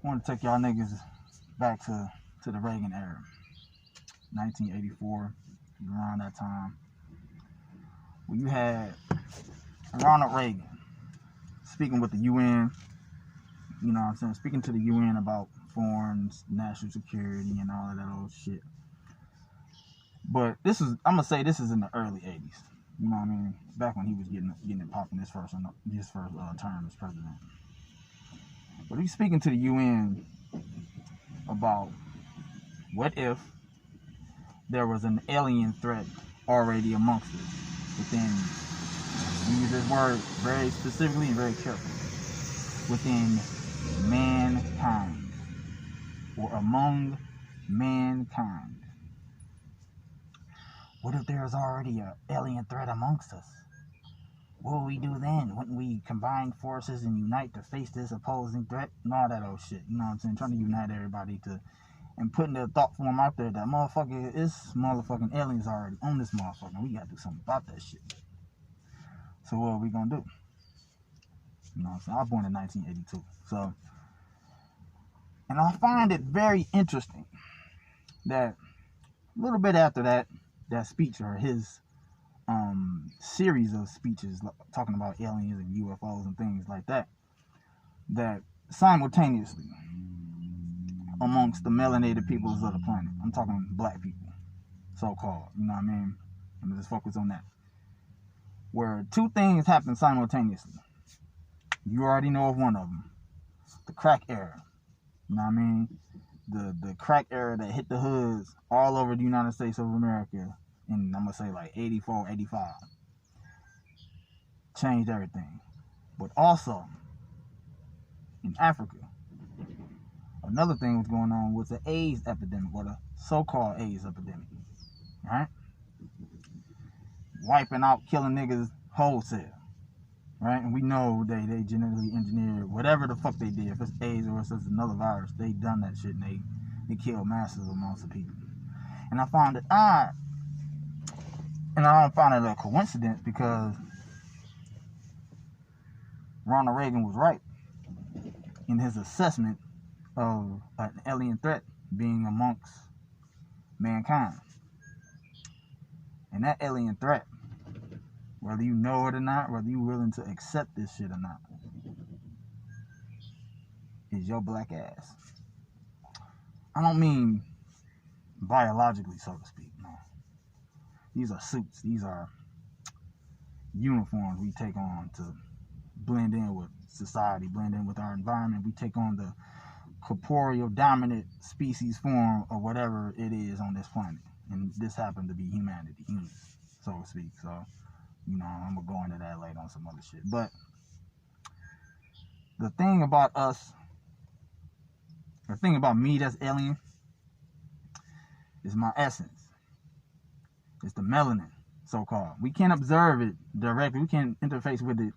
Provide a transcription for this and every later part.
want to take y'all niggas back to the Reagan era, 1984, around that time, where you had Ronald Reagan speaking with the UN, you know what I'm saying, speaking to the UN about foreign national security and all of that old shit. But this is, I'm gonna say this is in the early 80s, you know what I mean, back when he was getting it popping his first term as president. But he's speaking to the UN about what if there was an alien threat already amongst us within, use this word very specifically and very carefully, within mankind or among mankind. What if there's already an alien threat amongst us? What would we do then? Wouldn't we combine forces and unite to face this opposing threat? And all that old shit, you know what I'm saying? Trying to unite everybody to, and putting the thought form out there that motherfucker is motherfucking aliens already on this motherfucker. We gotta do something about that shit. So what are we gonna do? You know what I'm saying? I was born in 1982. So, and I find it very interesting that a little bit after that speech, or his series of speeches talking about aliens and UFOs and things like that, that simultaneously amongst the melanated peoples of the planet, I'm talking black people, so-called, you know what I mean? I'm gonna just focus on that. Where two things happen simultaneously. You already know of one of them. The crack era. You know what I mean? The crack era that hit the hoods all over the United States of America in, I'm gonna say, like 84, 85. Changed everything. But also, in Africa, another thing was going on was the AIDS epidemic, or the so-called AIDS epidemic. Right? Wiping out, killing niggas wholesale. Right? And we know they genetically engineered whatever the fuck they did. If it's AIDS or if it's another virus, they done that shit and they killed massive amounts of people. And I found it odd. And I don't find it a coincidence, because Ronald Reagan was right in his assessment of an alien threat being amongst mankind. And that alien threat, whether you know it or not, whether you're willing to accept this shit or not, is your black ass. I don't mean biologically, so to speak, no. These are suits. These are uniforms we take on to blend in with society, blend in with our environment. We take on the corporeal dominant species form of whatever it is on this planet. And this happened to be humanity, humans, so to speak. So, you know, I'm going to go into that later on some other shit. But the thing about us, the thing about me that's alien, is my essence. It's the melanin, so-called. We can't observe it directly. We can't interface with it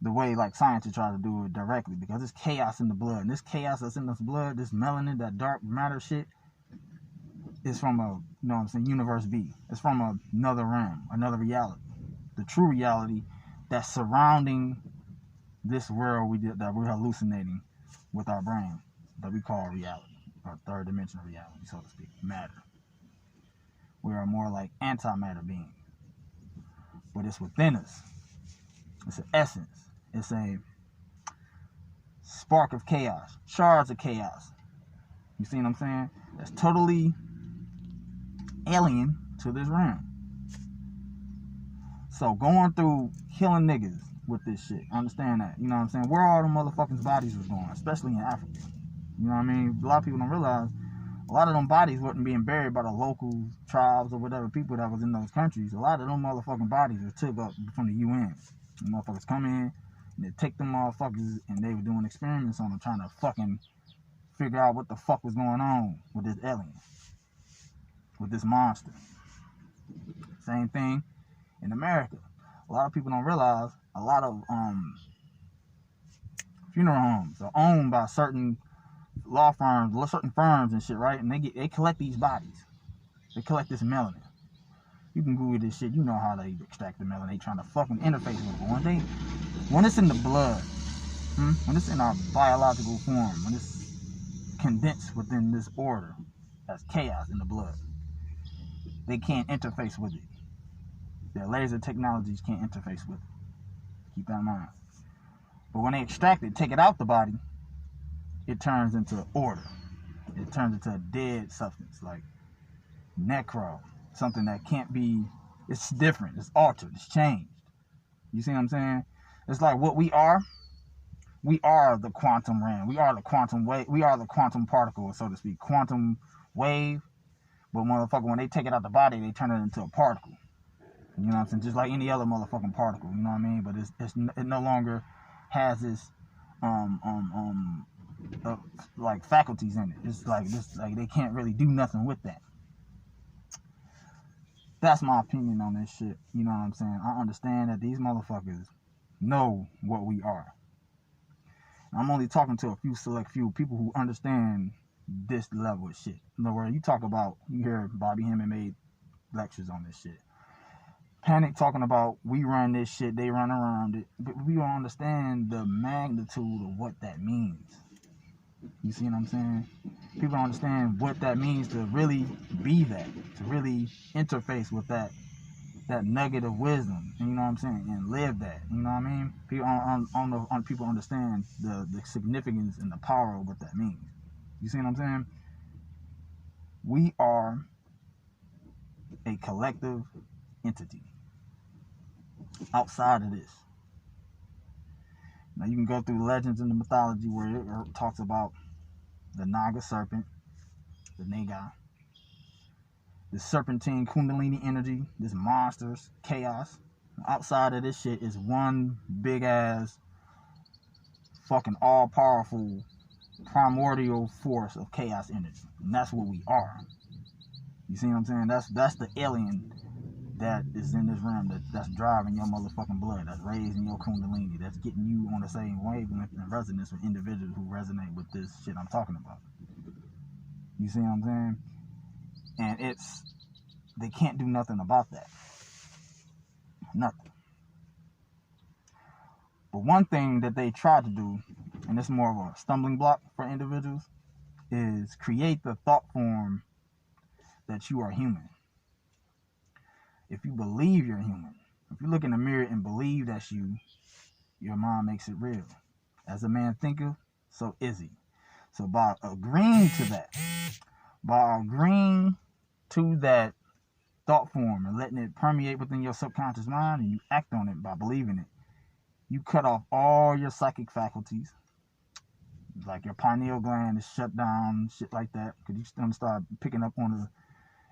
the way like scientists try to do it directly, because there's chaos in the blood. And this chaos that's in this blood, this melanin, that dark matter shit, is from a, you know what I'm saying, universe B. It's from another realm, another reality. The true reality that's surrounding this world that we're hallucinating with our brain, that we call reality, or third dimensional reality, so to speak, matter. We are more like antimatter beings, but it's within us. It's an essence. It's a spark of chaos, shards of chaos. You see what I'm saying? That's totally alien to this realm. So going through killing niggas with this shit, understand that. You know what I'm saying? Where all the motherfucking bodies was going, especially in Africa. You know what I mean? A lot of people don't realize a lot of them bodies wasn't being buried by the local tribes or whatever people that was in those countries. A lot of them motherfucking bodies were took up from the UN. The motherfuckers come in and they take them motherfuckers and they were doing experiments on them, trying to fucking figure out what the fuck was going on with this alien, with this monster. Same thing in America. A lot of people don't realize a lot of funeral homes are owned by certain law firms, certain firms and shit, right? And they collect these bodies. They collect this melanin. You can Google this shit. You know how they extract the melanin. They trying to fucking interface with it. When it's in the blood, when it's in our biological form, when it's condensed within this order as chaos in the blood. They can't interface with it. Their laser technologies can't interface with it. Keep that in mind. But when they extract it, take it out the body, it turns into order. It turns into a dead substance, like necro, something that can't be, it's different, it's altered, it's changed. You see what I'm saying? It's like what we are the quantum realm. We are the quantum wave. We are the quantum particle, so to speak. Quantum wave. But motherfucker, when they take it out the body, they turn it into a particle. You know what I'm saying? Just like any other motherfucking particle. You know what I mean? But it no longer has this like faculties in it. It's like this, like they can't really do nothing with that. That's my opinion on this shit. You know what I'm saying? I understand that these motherfuckers know what we are. I'm only talking to a few select few people who understand this level of shit. In other words, you hear Bobby Hemming made lectures on this shit. Panic talking about we run this shit, they run around it. But we don't understand the magnitude of what that means. You see what I'm saying? People don't understand what that means to really be that, to really interface with that nugget of wisdom, you know what I'm saying, and live that, you know what I mean? People people understand the significance and the power of what that means. You see what I'm saying? We are a collective entity outside of this. Now you can go through legends in the mythology where it talks about the Naga serpent, the Naga, the serpentine kundalini energy, this monsters, chaos. Outside of this shit is one big ass fucking all powerful primordial force of chaos energy. And that's what we are. You see what I'm saying? That's the alien that is in this realm that's driving your motherfucking blood, that's raising your kundalini, that's getting you on the same wavelength and resonance with individuals who resonate with this shit I'm talking about. You see what I'm saying? And they can't do nothing about that. Nothing. But one thing that they try to do, and it's more of a stumbling block for individuals, is create the thought form that you are human. If you believe you're human, if you look in the mirror and believe that's you, your mind makes it real. As a man thinketh, so is he. So by agreeing to that thought form and letting it permeate within your subconscious mind, and you act on it by believing it, you cut off all your psychic faculties. Like your pineal gland is shut down, shit like that, because you still start picking up on the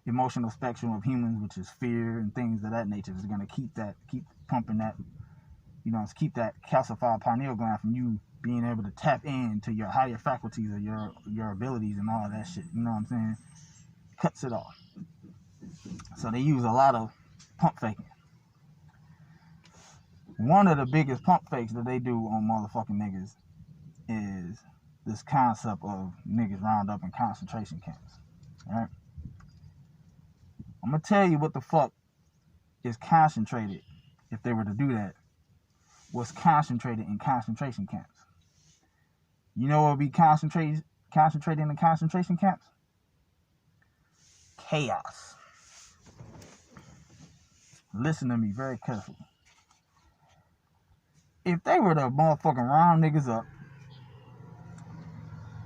emotional spectrum of humans, which is fear and things of that nature. Is going to keep pumping that, keep that calcified pineal gland from you being able to tap into your higher faculties or your abilities and all of that shit. You know what I'm saying? Cuts it off. So they use a lot of pump faking. One of the biggest pump fakes that they do on motherfucking niggas is this concept of niggas round up in concentration camps. Alright? I'm gonna tell you what the fuck is concentrated, if they were to do that, what's concentrated in concentration camps. You know what would be concentrated in concentration camps? Chaos. Listen to me very carefully. If they were to motherfucking round niggas up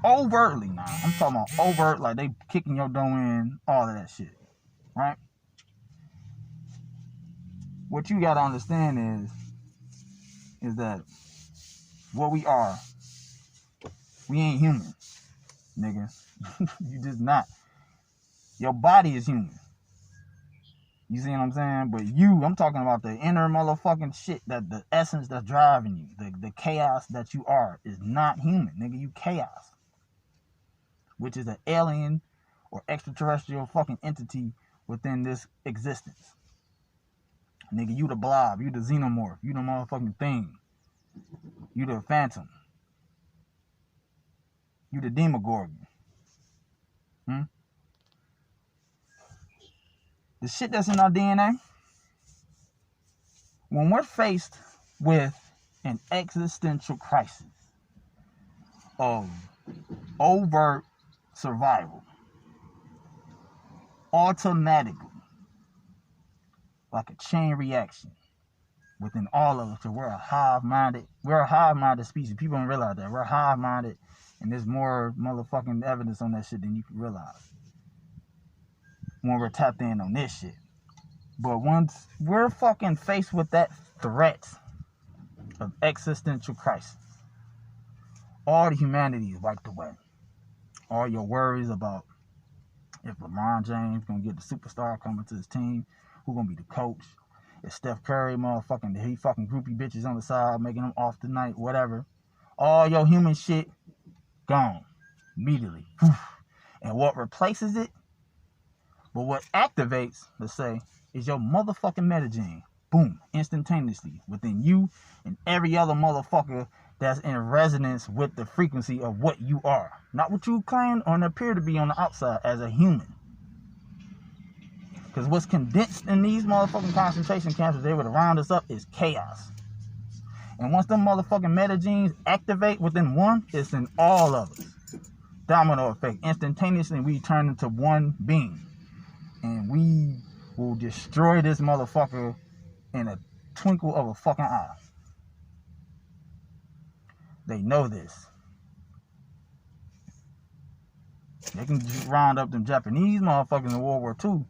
overtly, now I'm talking about overt, like they kicking your dough in, all of that shit, right? What you gotta understand is that what we are, we ain't human, nigga. You just not. Your body is human. You see what I'm saying? But I'm talking about the inner motherfucking shit, that the essence that's driving you, the chaos that you are, is not human, nigga. You chaos, which is an alien or extraterrestrial fucking entity within this existence. Nigga, you the blob, you the xenomorph, you the motherfucking thing, you the phantom, you the demogorgon. The shit that's in our DNA, when we're faced with an existential crisis of overt survival. Automatically. Like a chain reaction within all of us, because we're a hive-minded species. People don't realize that. We're hive-minded, and there's more motherfucking evidence on that shit than you can realize when we're tapped in on this shit. But once we're fucking faced with that threat of existential crisis, all the humanity is wiped away. All your worries about if LeBron James gonna get the superstar coming to his team, who gonna be the coach, if Steph Curry motherfucking, he fucking groupie bitches on the side, making them off tonight, whatever. All your human shit, gone. Immediately. And what replaces it, but what activates, let's say, is your motherfucking metagene. Boom. Instantaneously. Within you and every other motherfucker that's in resonance with the frequency of what you are. Not what you claim or appear to be on the outside as a human. Because what's condensed in these motherfucking concentration camps, if they were to round us up, is chaos. And once them motherfucking metagenes activate within one, it's in all of us. Domino effect. Instantaneously, we turn into one being. And we will destroy this motherfucker in a twinkle of a fucking eye. They know this. They can just round up them Japanese motherfuckers in World War II.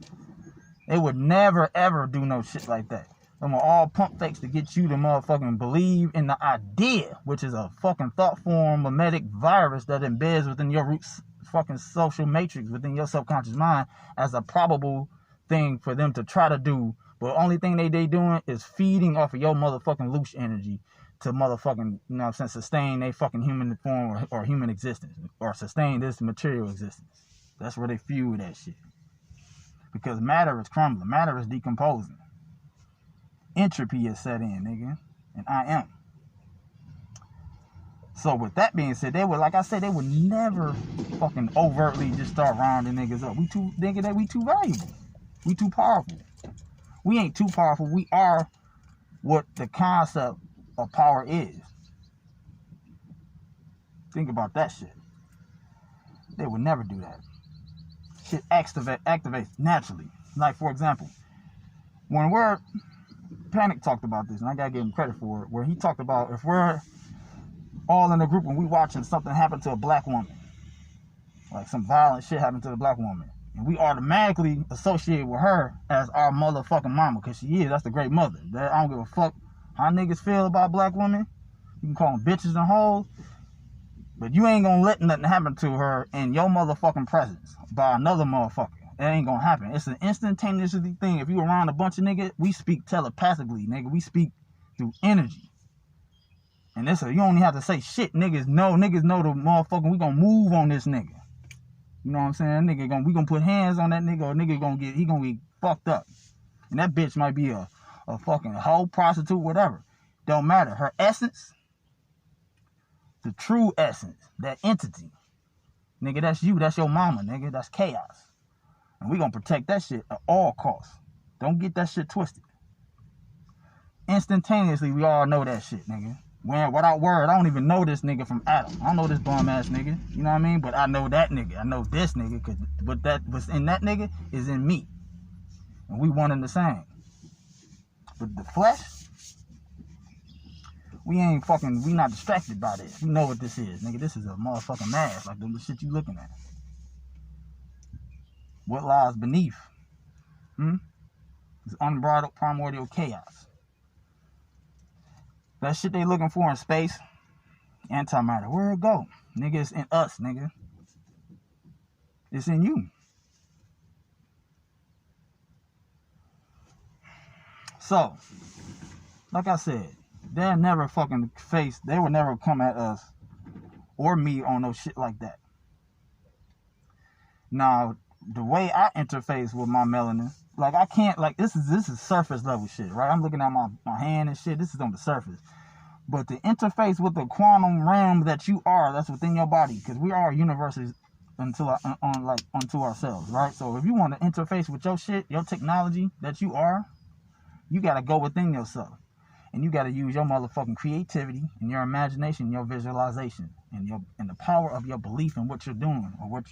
They would never, ever do no shit like that. Them are all pump fakes to get you to motherfucking believe in the idea, which is a fucking thought form, mimetic virus that embeds within your roots, fucking social matrix, within your subconscious mind, as a probable thing for them to try to do. But the only thing they doing is feeding off of your motherfucking loose energy to motherfucking, you know what I'm saying, sustain their fucking human form or human existence, or sustain this material existence. That's where they fuel that shit. Because matter is crumbling. Matter is decomposing. Entropy is set in, nigga. And I am. So with that being said, they would, like I said, they would never fucking overtly just start rounding niggas up. We too valuable. We too powerful. We ain't too powerful. We are what the concept of power is. Think about that shit. They would never do that. Shit activates naturally. Like, for example, when Panic talked about this, and I gotta give him credit for it, where he talked about if we're all in a group and we watching something happen to a black woman, like some violent shit happen to the black woman, and we automatically associate with her as our motherfucking mama, because she is. That's the great mother. I don't give a fuck how niggas feel about black women. You can call them bitches and hoes, but you ain't gonna let nothing happen to her in your motherfucking presence by another motherfucker. It ain't gonna happen. It's an instantaneous thing. If you around a bunch of niggas, we speak telepathically, nigga. We speak through energy. And you only have to say shit. Niggas know the motherfucker. We gonna move on this nigga. You know what I'm saying? We gonna put hands on that nigga, or nigga gonna get fucked up. And that bitch might be a fucking hoe, prostitute, whatever. Don't matter. Her essence, the true essence, that entity, nigga, that's you. That's your mama, nigga. That's chaos. And we gonna protect that shit at all costs. Don't get that shit twisted. Instantaneously, we all know that shit, nigga. Without word, I don't even know this nigga from Adam. I don't know this bum ass nigga. You know what I mean? But I know that nigga. I know this nigga. But that what's in that nigga is in me. And we one and the same. But the flesh, we not distracted by this. We know what this is, nigga. This is a motherfucking mask, like the shit you looking at. What lies beneath? It's unbridled primordial chaos. That shit they looking for in space, antimatter. Where it go? Nigga, it's in us, nigga. It's in you. So, like I said, they will never come at us or me on no shit like that. Now, the way I interface with my melanin, like I can't, like this is surface level shit, right? I'm looking at my hand and shit. This is on the surface. But the interface with the quantum realm that you are, that's within your body, because we are universes unto ourselves, right? So if you want to interface with your shit, your technology that you are, you got to go within yourself. And you got to use your motherfucking creativity and your imagination, your visualization. and the power of your belief in what you're doing or what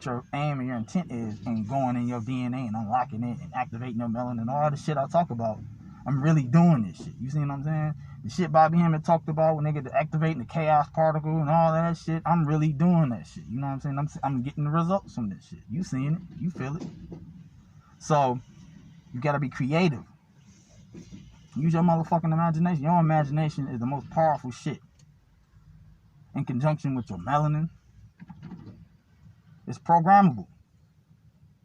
your aim and your intent is, and going in your DNA and unlocking it and activating your melanin and all the shit I talk about. I'm really doing this shit. You see what I'm saying? The shit Bobby Hammond talked about when they get to activating the chaos particle and all that shit. I'm really doing that shit. You know what I'm saying? I'm getting the results from this shit. You seeing it? You feel it? So you gotta be creative. Use your motherfucking imagination. Your imagination is the most powerful shit. In conjunction with your melanin, it's programmable.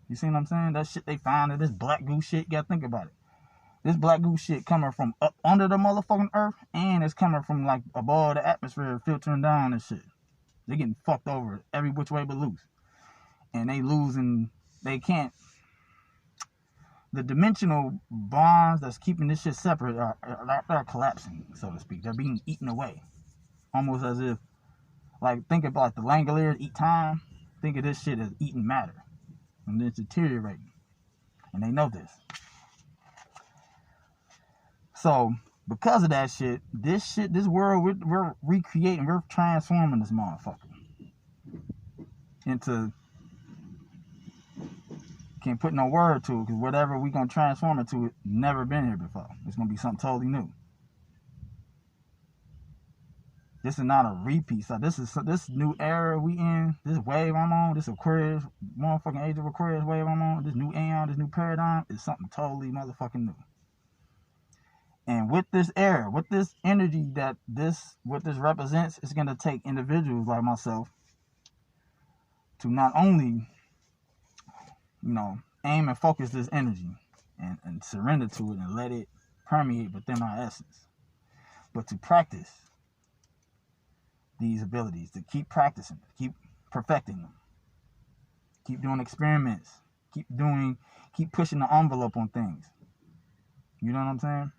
You see what I'm saying? That shit they find in this black goo shit, you gotta think about it. This black goo shit coming from up under the motherfucking earth, and it's coming from like above the atmosphere, filtering down and shit. They're getting fucked over every which way but loose. And they can't. The dimensional bonds that's keeping this shit separate are collapsing, so to speak. They're being eaten away. Almost as if, like, think about the Langoliers eat time. Think of this shit as eating matter. And it's deteriorating. And they know this. So, because of that shit, this world, we're recreating, we're transforming this motherfucker into, can't put no word to it, because whatever we gonna transform it to, it never been here before. It's gonna be something totally new. This is not a repeat. So this new era we in, this wave I'm on, this Aquarius, motherfucking age of Aquarius wave I'm on, this new aeon, this new paradigm is something totally motherfucking new. And with this era, with this energy what this represents, it's gonna take individuals like myself to not only, aim and focus this energy and surrender to it and let it permeate within our essence, but to practice these abilities, to keep practicing, keep perfecting them, keep doing experiments, keep pushing the envelope on things. You know what I'm saying?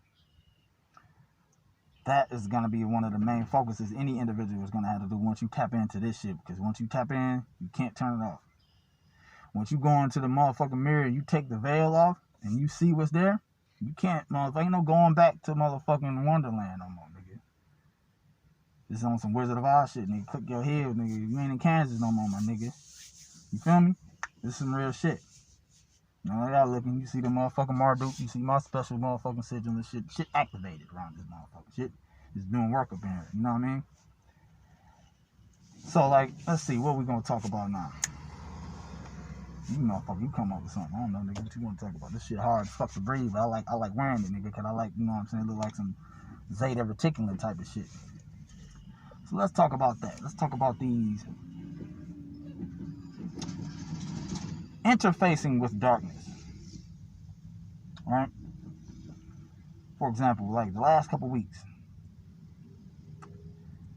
That is going to be one of the main focuses any individual is going to have to do once you tap into this shit, because once you tap in, you can't turn it off. Once you go into the motherfucking mirror, you take the veil off and you see what's there, you can't, motherfucker, ain't no going back to motherfucking Wonderland no more, nigga. This is on some Wizard of Oz shit, nigga. Click your head, nigga. You ain't in Kansas no more, my nigga. You feel me? This is some real shit. Y'all looking, you see the motherfucking Marduk, you see my special motherfucking sigil and shit activated around this motherfucker. Shit is doing work up in here, you know what I mean? So, like, let's see, what we gonna talk about now? You motherfucker, you come up with something. I don't know, nigga, what you want to talk about? This shit hard as fuck to breathe, but I like wearing it, nigga, because I like, you know what I'm saying, it look like some Zeta Reticular type of shit. So let's talk about that. Let's talk about these interfacing with darkness. Right? For example, like the last couple weeks,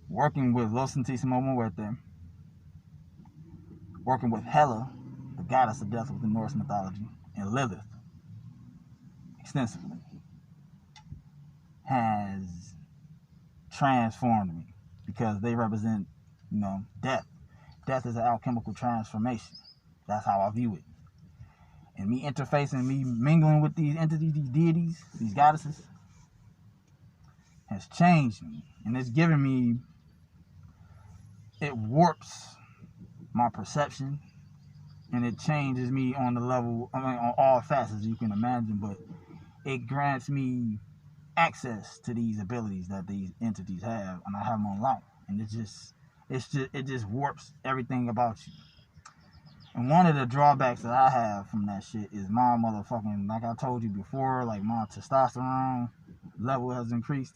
working with Los Santísimo Muerte, working with Hela, the goddess of death within Norse mythology, and Lilith extensively, has transformed me, because they represent, death. Death is an alchemical transformation. That's how I view it. And me interfacing, me mingling with these entities, these deities, these goddesses, has changed me. And it's given me, it warps my perception, and it changes me on the level, on all facets you can imagine, but it grants me access to these abilities that these entities have, and I have them on lock. And it just warps everything about you. And one of the drawbacks that I have from that shit is my motherfucking, like I told you before, like my testosterone level has increased.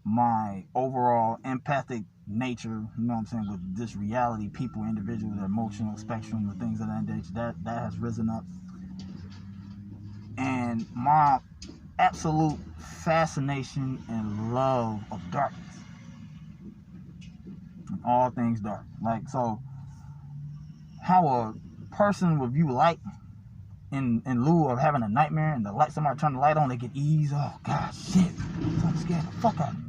My overall empathic nature, you know what I'm saying, with this reality, people, individuals, their emotional spectrum, the things of that nature, that has risen up. And my absolute fascination and love of darkness. And all things dark. Like, so, how a person would view light in lieu of having a nightmare, and the light, somebody turn the light on, they get ease. Oh god, shit, I'm scared the fuck out of me.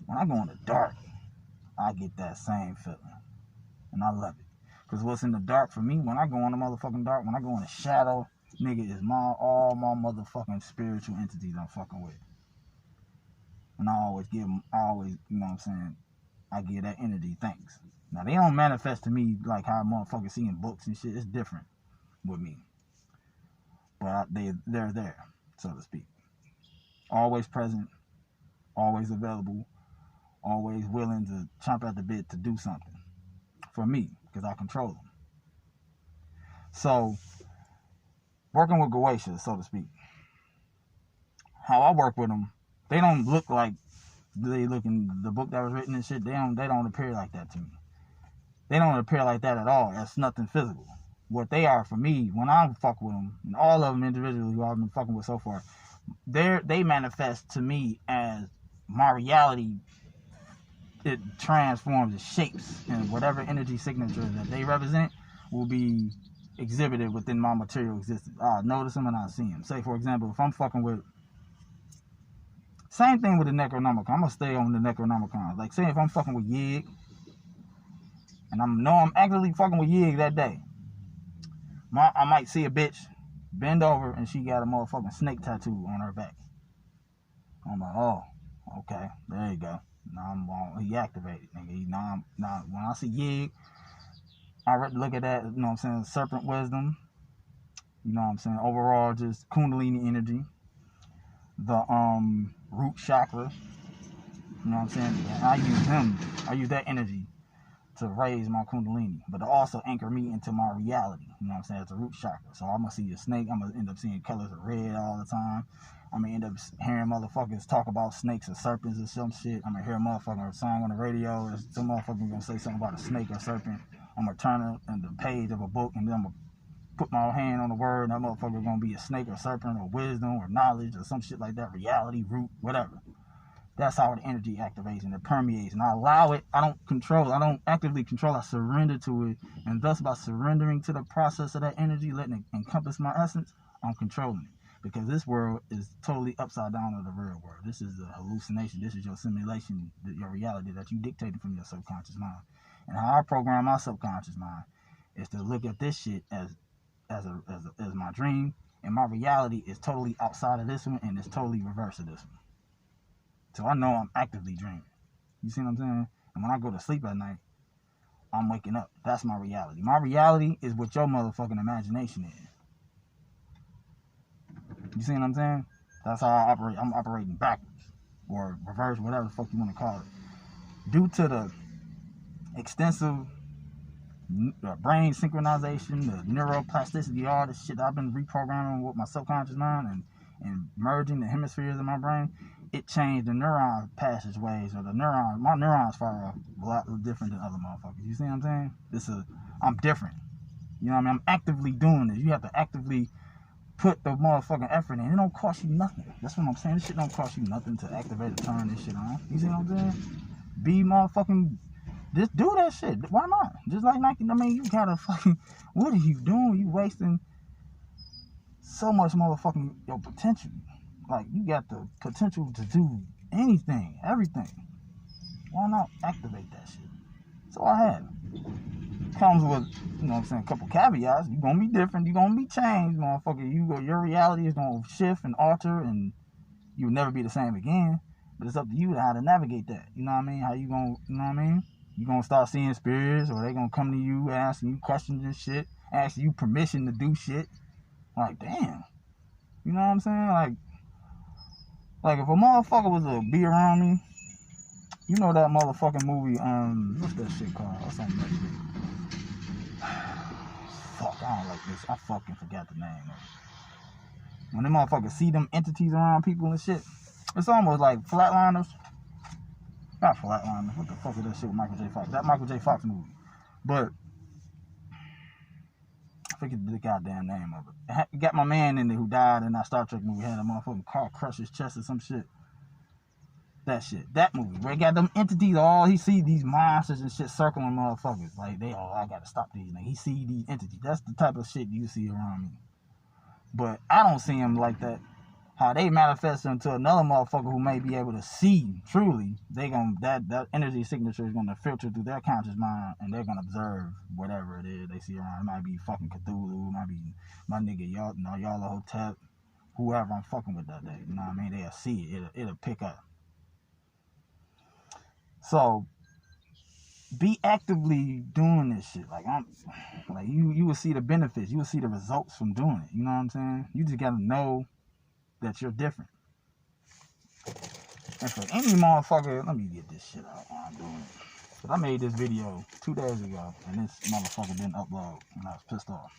When I go in the dark, I get that same feeling, and I love it. Because what's in the dark for me, when I go in the motherfucking dark, when I go in the shadow, nigga, is all my motherfucking spiritual entities I'm fucking with. And I always, you know what I'm saying, I give that energy thanks. Now, they don't manifest to me like how motherfuckers see in books and shit. It's different with me. But they're there, so to speak. Always present, always available, always willing to chomp at the bit to do something for me, because I control them. So, working with Goetia, so to speak, how I work with them, they don't look like they look in the book that was written and shit. They don't appear like that to me. They don't appear like that at all. That's nothing physical. What they are for me, when I fuck with them, and all of them individually who I've been fucking with so far, they manifest to me as my reality. It transforms, it shapes, and whatever energy signature that they represent will be exhibited within my material existence. I'll notice them and I'll see them. Say, for example, if I'm fucking with, same thing with the Necronomicon. I'm gonna stay on the Necronomicon. Like, say if I'm fucking with Yig, and I'm actively fucking with Yig that day, I might see a bitch bend over and she got a motherfucking snake tattoo on her back. I'm like, oh, okay, there you go. Now he activated, nigga. Now when I see Yig, I look at that, you know what I'm saying, serpent wisdom, you know what I'm saying, overall just Kundalini energy, the root chakra, you know what I'm saying, and I use that energy to raise my Kundalini, but to also anchor me into my reality, you know what I'm saying, it's a root chakra. So I'm gonna see a snake, I'm gonna end up seeing colors of red all the time. I'm gonna end up hearing motherfuckers talk about snakes or serpents or some shit. I'm gonna hear a motherfucking song on the radio, or some motherfucker gonna say something about a snake or serpent. I'm gonna turn it in the page of a book, and then I'm gonna put my hand on the word, and that motherfucker gonna be a snake or serpent or wisdom or knowledge or some shit like that, reality, root, whatever. That's how the energy activates and it permeates. And I allow it. I don't control. I don't actively control. I surrender to it. And thus, by surrendering to the process of that energy, letting it encompass my essence, I'm controlling it. Because this world is totally upside down of the real world. This is a hallucination. This is your simulation, your reality that you dictated from your subconscious mind. And how I program my subconscious mind is to look at this shit as my dream. And my reality is totally outside of this one, and it's totally reverse of this one. So I know I'm actively dreaming. You see what I'm saying? And when I go to sleep at night, I'm waking up. That's my reality. My reality is what your motherfucking imagination is. You see what I'm saying? That's how I operate. I'm operating backwards. Or reverse, whatever the fuck you want to call it. Due to the extensive brain synchronization, the neuroplasticity, all this shit I've been reprogramming with my subconscious mind and merging the hemispheres of my brain, it changed the neuron passageways, or my neurons fire off a lot different than other motherfuckers. You see what I'm saying? I'm different. You know what I mean? I'm actively doing this. You have to actively put the motherfucking effort in. It don't cost you nothing. That's what I'm saying. This shit don't cost you nothing to activate or turn this shit on. You see what I'm saying? Be motherfucking, just do that shit. Why not? Just like Nike. I mean, you gotta fucking, what are you doing? You wasting so much motherfucking your potential. Like, you got the potential to do anything, everything. Why not activate that shit? So I have. Comes with, you know what I'm saying, a couple caveats. You're gonna be different, you're gonna be changed, motherfucker. Your reality is gonna shift and alter, and you'll never be the same again. But it's up to you to how to navigate that. You know what I mean? How you gonna, you know what I mean? You gonna start seeing spirits, or they gonna come to you asking you questions and shit, asking you permission to do shit. Like, damn. You know what I'm saying? Like if a motherfucker was to be around me, you know that motherfucking movie, what's that shit called? Or something like that. Fuck, I don't like this. I fucking forgot the name of it. When them motherfuckers see them entities around people and shit, it's almost like Flatliners. Not Flatliners. What the fuck is that shit with Michael J. Fox? That Michael J. Fox movie. But I forget the goddamn name of it. It got my man in there who died in that Star Trek movie. Had a motherfucking car crush his chest or some shit. That shit. That movie. Where he got them entities, he see these monsters and shit circling motherfuckers. Like, I gotta stop these. Like, he see these entities. That's the type of shit you see around me. But I don't see them like that. How they manifest into another motherfucker who may be able to see truly, that energy signature is gonna filter through their conscious mind, and they're gonna observe whatever it is they see around. It might be fucking Cthulhu, it might be my nigga y'all Hotep, whoever I'm fucking with that day. You know what I mean? They'll see it. It'll pick up. So be actively doing this shit. Like you will see the benefits. You will see the results from doing it. You know what I'm saying? You just gotta know that you're different. And for any motherfucker, let me get this shit out while I'm doing it. But I made this video 2 days ago, and this motherfucker didn't upload, and I was pissed off.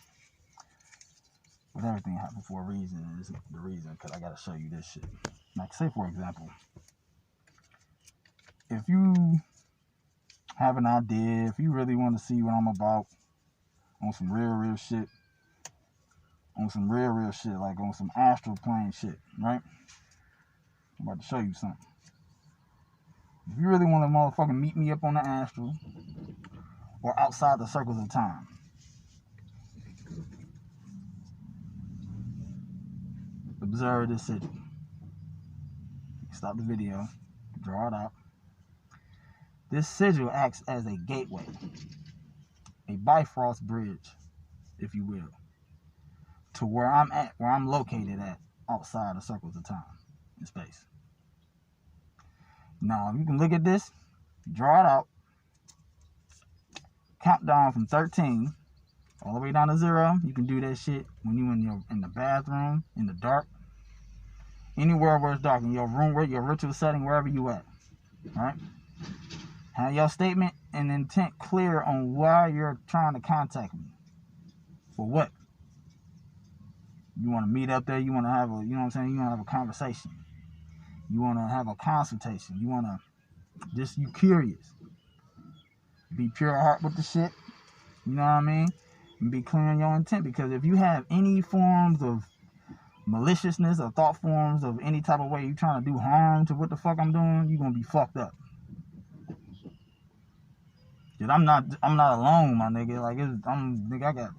But everything happened for a reason, and this is the reason, because I gotta show you this shit. Like, say for example, if you have an idea, if you really want to see what I'm about on some real shit, on some real shit, like on some astral plane shit, right? I'm about to show you something. If you really want to motherfucking meet me up on the astral or outside the circles of time, observe this sigil. Stop the video, draw it out. This sigil acts as a gateway, a Bifrost bridge, if you will, to where I'm at, where I'm located at, outside the circles of time and space. Now, you can look at this, draw it out, count down from 13 all the way down to 0. You can do that shit when you in the bathroom, in the dark, anywhere where it's dark, in your room, your ritual setting, wherever you at. All right? Have your statement and intent clear on why you're trying to contact me. For what? You want to meet up there, you want to have a, you know what I'm saying, you want to have a conversation. You want to have a consultation. You want to, just, you curious. Be pure heart with the shit. You know what I mean? And be clear in your intent. Because if you have any forms of maliciousness or thought forms of any type of way you trying to do harm to what the fuck I'm doing, you're going to be fucked up. Dude, I'm not alone, my nigga. Like, nigga,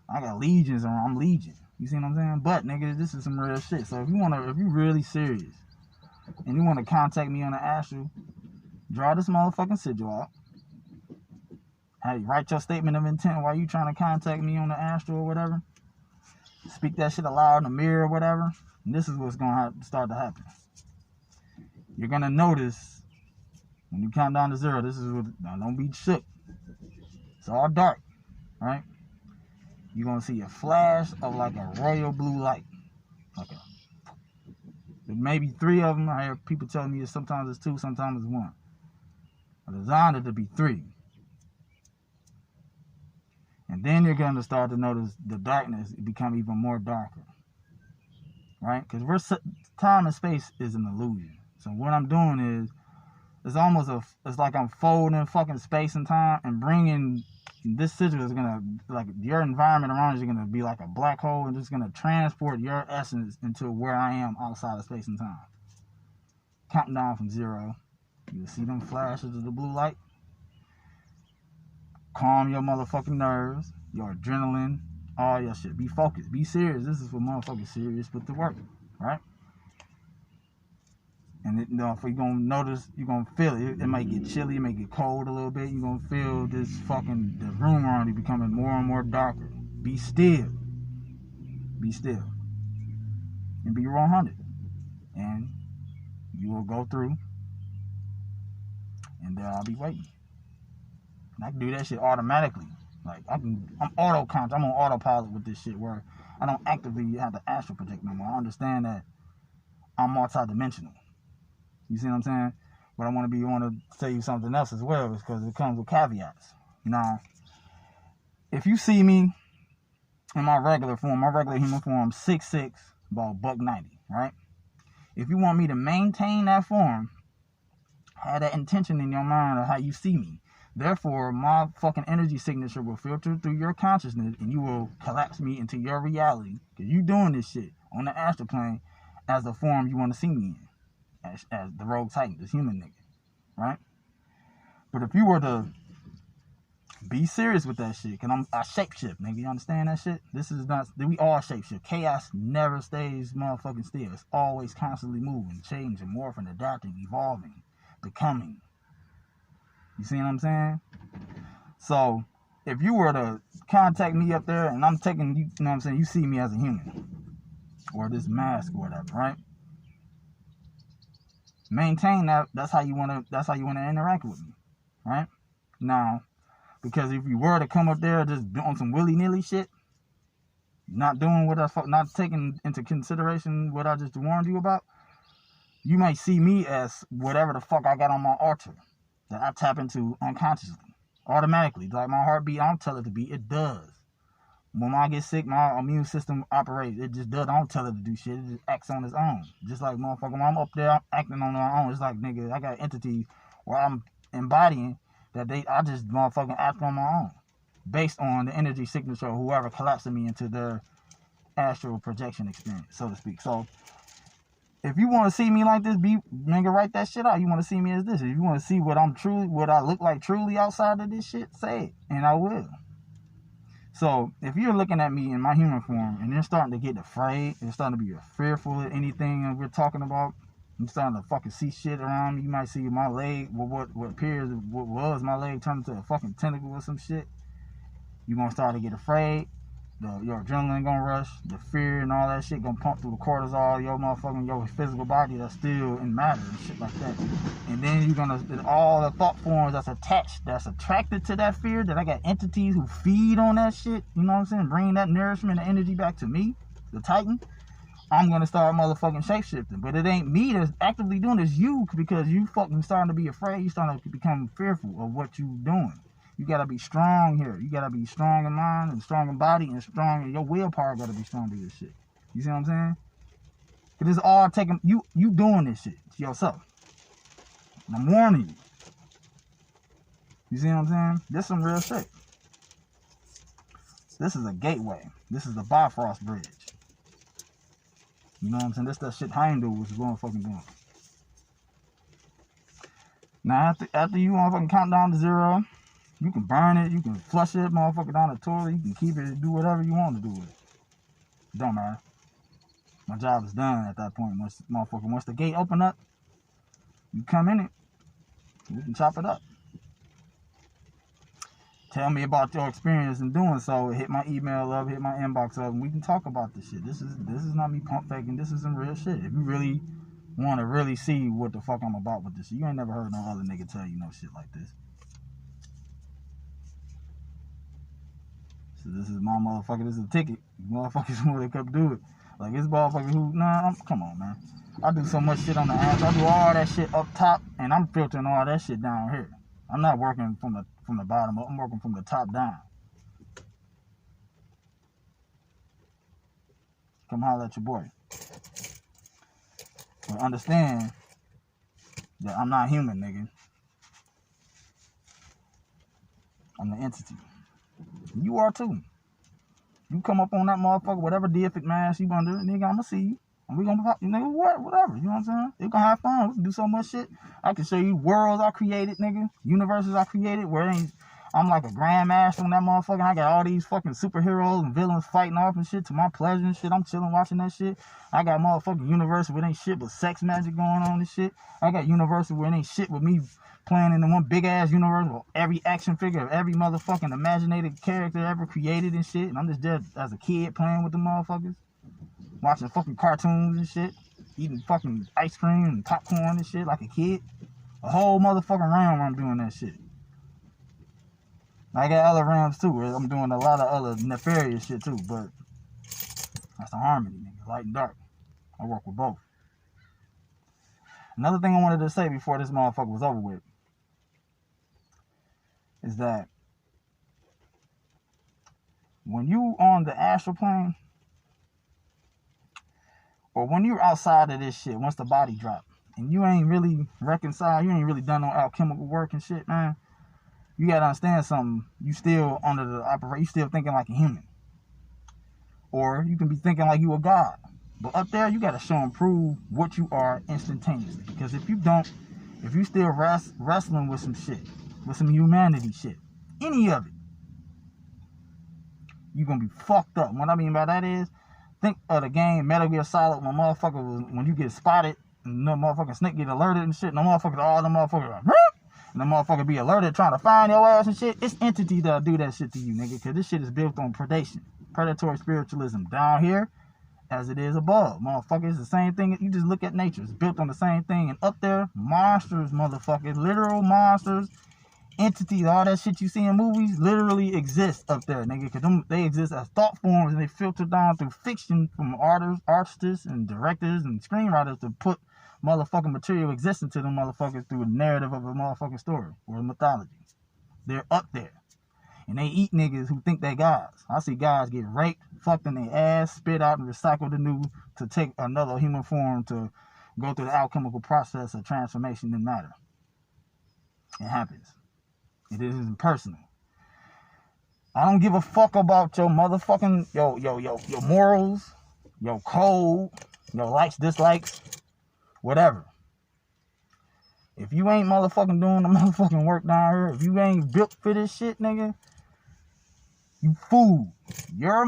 I got legions around. I'm legion. You see what I'm saying? But, nigga, this is some real shit. So if you really serious and you want to contact me on the astral, draw this motherfucking sigil out. Hey, write your statement of intent while you trying to contact me on the astral or whatever. Speak that shit aloud in the mirror or whatever. And this is what's going to start to happen. You're going to notice when you count down to 0, this is what, now don't be shook. It's all dark, right? You're going to see a flash of like a royal blue light. Okay. Maybe 3 of them. I hear people telling me sometimes it's 2, sometimes it's 1. I designed it to be 3. And then you're going to start to notice the darkness become even more darker. Right? Because time and space is an illusion. So what I'm doing is, it's like I'm folding fucking space and time and bringing, this sigil is gonna, like, your environment around you is gonna be like a black hole, and it's gonna transport your essence into where I am outside of space and time. Counting down from 0. You'll see them flashes of the blue light. Calm your motherfucking nerves, your adrenaline, all your shit. Be focused, be serious. This is for motherfucking serious with the work, right? And if you're gonna notice, you're gonna feel it. It might get chilly, it might get cold a little bit. You're gonna feel this the room around you becoming more and more darker. Be still. Be still. And be 100. And you will go through. And I'll be waiting. And I can do that shit automatically. Like, I'm auto-conscious. I'm on autopilot with this shit where I don't actively have to astral project no more. I understand that I'm multi-dimensional. You see what I'm saying? But I want to tell you something else as well, because it comes with caveats. Now, if you see me in my regular form, my regular human form, 6'6", about $190, right? If you want me to maintain that form, have that intention in your mind of how you see me. Therefore, my fucking energy signature will filter through your consciousness, and you will collapse me into your reality, because you doing this shit on the astral plane as the form you want to see me in. As the TheRogueTitan, this human nigga, right? But if you were to be serious with that shit, cause I shapeshift, nigga, you understand that shit? This is not, we all shapeshift. Chaos never stays motherfucking still. It's always constantly moving, changing, morphing, adapting, evolving, becoming. You see what I'm saying? So, if you were to contact me up there, and I'm taking, you know what I'm saying, you see me as a human, or this mask or whatever, right? Maintain that. That's how you want to interact with me, right? Now, because if you were to come up there just doing some willy-nilly shit, not doing what not taking into consideration what I just warned you about, you might see me as whatever the fuck I got on my altar that I tap into unconsciously, automatically. Like my heartbeat, I don't tell it to beat, it does. When I get sick, my immune system operates. It just does. I don't tell it to do shit. It just acts on its own. Just like motherfucker, when I'm up there, I'm acting on my own. It's like, nigga, I got entities where I'm embodying that I just motherfucking act on my own. Based on the energy signature of whoever collapsing me into their astral projection experience, so to speak. So, if you want to see me like this, nigga, write that shit out. You want to see me as this. If you want to see what I look like truly outside of this shit, say it, and I will. So, if you're looking at me in my human form and you're starting to get afraid, you're starting to be fearful of anything that we're talking about, you're starting to fucking see shit around me, you might see my leg, what appears, what was my leg turned into a fucking tentacle or some shit. You're going to start to get afraid. Your adrenaline gonna rush, the fear and all that shit gonna pump through the cortisol, your physical body that's still in matter and shit like that. And then you're gonna, all the thought forms that's attracted to that fear, that I got entities who feed on that shit, you know what I'm saying, bring that nourishment and energy back to me, the Titan. I'm gonna start motherfucking shape-shifting. But it ain't me that's actively doing it, it's you, because you fucking starting to be afraid, you starting to become fearful of what you doing. You gotta be strong here. You gotta be strong in mind and strong in body and strong in your willpower. Gotta be strong to this shit. You see what I'm saying? Cause it's all taking you doing this shit to yourself. And I'm warning you. You see what I'm saying? This is some real shit. This is a gateway. This is the Bifrost Bridge. You know what I'm saying? This that shit Heimdall was going fucking doing. Now after you motherfucking count down to 0. You can burn it, you can flush it, motherfucker, down the toilet, you can keep it, do whatever you want to do with it. It don't matter. My job is done at that point. Once the gate open up, you come in it, we can chop it up. Tell me about your experience in doing so. Hit my email up, hit my inbox up, and we can talk about this shit. This is not me pump faking, this is some real shit. If you really want to really see what the fuck I'm about with this shit, you ain't never heard no other nigga tell you no shit like this. So this is my motherfucker, this is a ticket. Motherfuckers want to come do it. Like this motherfucker who, come on, man. I do so much shit on the ass. I do all that shit up top, and I'm filtering all that shit down here. I'm not working from the bottom up. I'm working from the top down. Come holler at your boy. But understand that I'm not human, nigga. I'm the entity. You are too. You come up on that motherfucker, whatever deific mask you gonna do, nigga, I'ma see you. And we gonna pop, nigga, whatever, you know what I'm saying? We gonna have fun. We can do so much shit. I can show you worlds I created, nigga. Universes I created where I'm like a grandmaster on that motherfucker. I got all these fucking superheroes and villains fighting off and shit to my pleasure and shit. I'm chilling watching that shit. I got motherfucking universes where ain't shit but sex magic going on and shit. I got universes where ain't shit with me playing in the one big ass universe with every action figure of every motherfucking imaginated character ever created and shit. And I'm just there as a kid playing with the motherfuckers. Watching fucking cartoons and shit. Eating fucking ice cream and popcorn and shit like a kid. A whole motherfucking realm where I'm doing that shit. I got other realms too where I'm doing a lot of other nefarious shit too, but that's the harmony, nigga. Light and dark. I work with both. Another thing I wanted to say before this motherfucker was over with is that when you on the astral plane, or when you're outside of this shit, once the body drop, and you ain't really reconciled, you ain't really done no alchemical work and shit, man, you gotta understand something. You still under the operation, you still thinking like a human. Or you can be thinking like you a god. But up there, you gotta show and prove what you are instantaneously. Because if you don't, if you still wrestling with some shit, with some humanity shit, any of it, you're gonna be fucked up. What I mean by that is, think of the game Metal Gear Solid when you get spotted and the motherfucking snake get alerted and shit, and all the motherfuckers like, and the motherfucker be alerted trying to find your ass and shit. It's entities that'll do that shit to you, nigga, because this shit is built on predation, predatory spiritualism down here as it is above. Motherfucker, it's the same thing. You just look at nature. It's built on the same thing. And up there, monsters, motherfuckers, literal monsters entities, all that shit you see in movies, literally exists up there, nigga. Because they exist as thought forms, and they filter down through fiction from artists and directors and screenwriters to put motherfucking material existing to them motherfuckers through a narrative of a motherfucking story or a mythology. They're up there. And they eat niggas who think they gods. I see guys get raped, fucked in their ass, spit out, and recycled anew to take another human form to go through the alchemical process of transformation in matter. It happens. It isn't personal. I don't give a fuck about your motherfucking your morals, your code, your likes, dislikes, whatever. If you ain't motherfucking doing the motherfucking work down here, if you ain't built for this shit, nigga, you fool. Your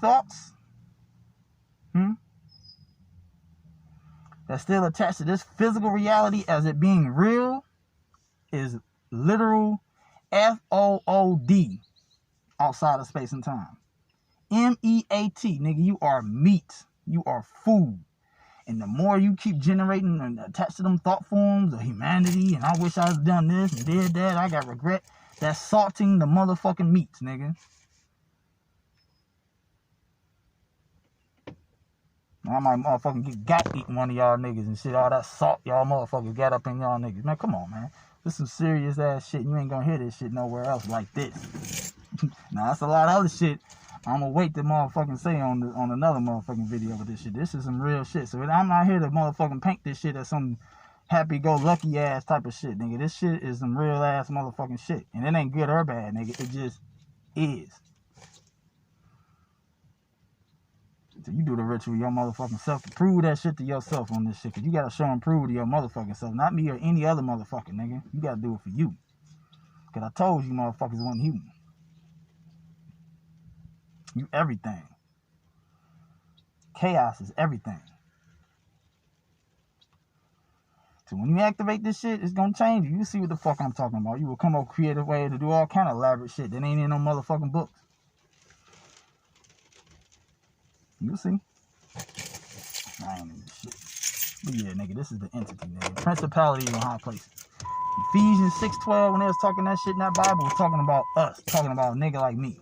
thoughts, that's still attached to this physical reality as it being real is literal FOOD outside of space and time. MEAT, nigga, you are meat. You are food. And the more you keep generating and attached to them thought forms of humanity, and I wish I had done this and did that, I got regret, that's salting the motherfucking meats, nigga. I might motherfucking got eating one of y'all niggas and shit. All that salt y'all motherfuckers got up in y'all niggas. Man, come on, man. This is some serious ass shit. You ain't gonna hear this shit nowhere else like this. Now, that's a lot of other shit I'm gonna wait to motherfucking say on another motherfucking video with this shit. This is some real shit. So I'm not here to motherfucking paint this shit as some happy-go-lucky ass type of shit, nigga. This shit is some real ass motherfucking shit. And it ain't good or bad, nigga. It just is. So you do the ritual your motherfucking self to prove that shit to yourself on this shit. Cause you gotta show and prove to your motherfucking self. Not me or any other motherfucker, nigga. You gotta do it for you. Cause I told you motherfuckers wasn't human. You everything. Chaos is everything. So when you activate this shit, it's gonna change you. You see what the fuck I'm talking about. You will come up with a creative way to do all kind of elaborate shit that ain't in no motherfucking books. You'll see. I ain't in this shit. But yeah, nigga, this is the entity, nigga. Principalities in high places. Ephesians 6:12, when they was talking that shit in that Bible, was talking about us. Talking about a nigga like me.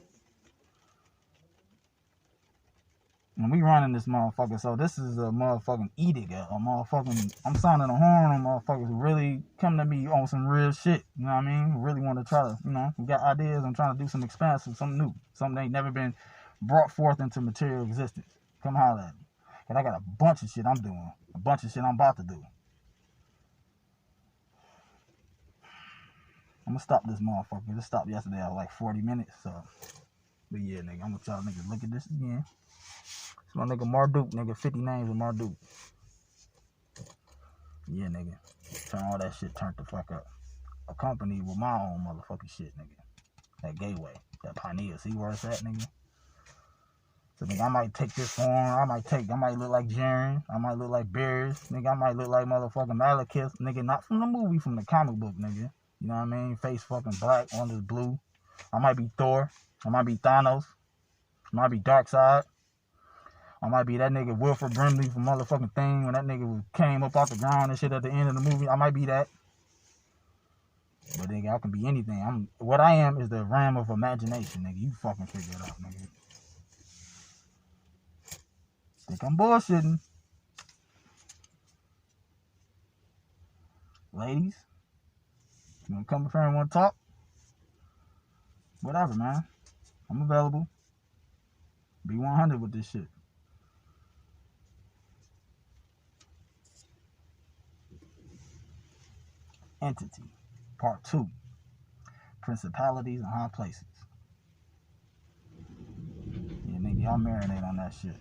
And we running this motherfucker, so this is a motherfucking edict, a motherfucking, I'm sounding a horn on motherfuckers who really come to me on some real shit, you know what I mean? Who really want to try to, we got ideas, I'm trying to do some expansive, something new, something that ain't never been brought forth into material existence. Come holler at me. And I got a bunch of shit I'm doing, a bunch of shit I'm about to do. I'm gonna stop this motherfucker. This stopped yesterday at like 40 minutes, so, but yeah, nigga, I'm gonna try to niggas look at this again. It's my nigga Marduk, nigga. 50 names with Marduk. Yeah, nigga. Turn all that shit turned the fuck up. Accompanied with my own motherfucking shit, nigga. That gateway. That pineal. See where it's at, nigga? So, nigga, I might take this form. I might look like Jaren. I might look like Bears. Nigga, I might look like motherfucking Malekith. Nigga, not from the movie, from the comic book, nigga. You know what I mean? Face fucking black, one is blue. I might be Thor. I might be Thanos. I might be Darkseid. I might be that nigga Wilford Brimley from motherfucking Thing when that nigga came up off the ground and shit at the end of the movie. I might be that. But nigga, I can be anything. What I am is the realm of imagination, nigga. You fucking figure it out, nigga. Think I'm bullshitting. Ladies, you wanna come up here and wanna talk? Whatever, man. I'm available. Be 100 with this shit. Entity, part 2. Principalities in high places. Yeah, nigga, y'all marinate on that shit.